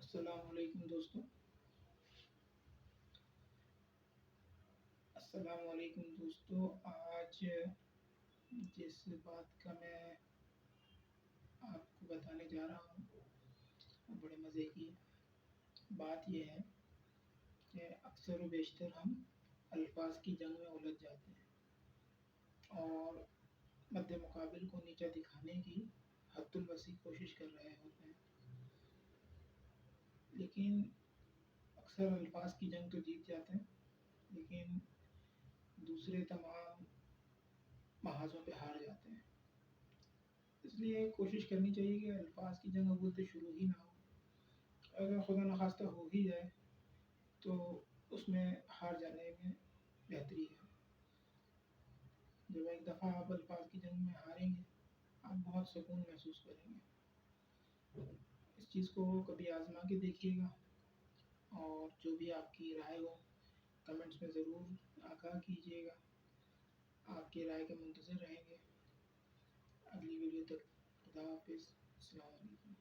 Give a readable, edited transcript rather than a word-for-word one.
السلام علیکم دوستوں. آج جس بات کا میں آپ کو بتانے جا رہا ہوں وہ بڑے مزے کی بات یہ ہے کہ اکثر و بیشتر ہم الفاظ کی جنگ میں الجھ جاتے ہیں اور مد مقابل کو نیچا دکھانے کی حد الوسیع کوشش کر رہے ہوتے ہیں، لیکن اکثر الفاظ کی جنگ تو جیت جاتے ہیں لیکن دوسرے تمام محاذوں پہ ہار جاتے ہیں. اس لیے کوشش کرنی چاہیے کہ الفاظ کی جنگ اول تو شروع ہی نہ ہو. اگر خدا نخواستہ ہو ہی جائے تو اس میں ہار جانے میں بہتری ہے. جب ایک دفعہ آپ الفاظ کی جنگ میں ہاریں گے آپ بہت سکون محسوس کریں گے. اس چیز کو کبھی آزما کے دیکھیے گا اور جو بھی آپ کی رائے ہو کمنٹس میں ضرور آگاہ کیجیے گا. آپ کی رائے کے منتظر رہیں گے. اگلی ویڈیو تک خدا حافظ. السلام علیکم.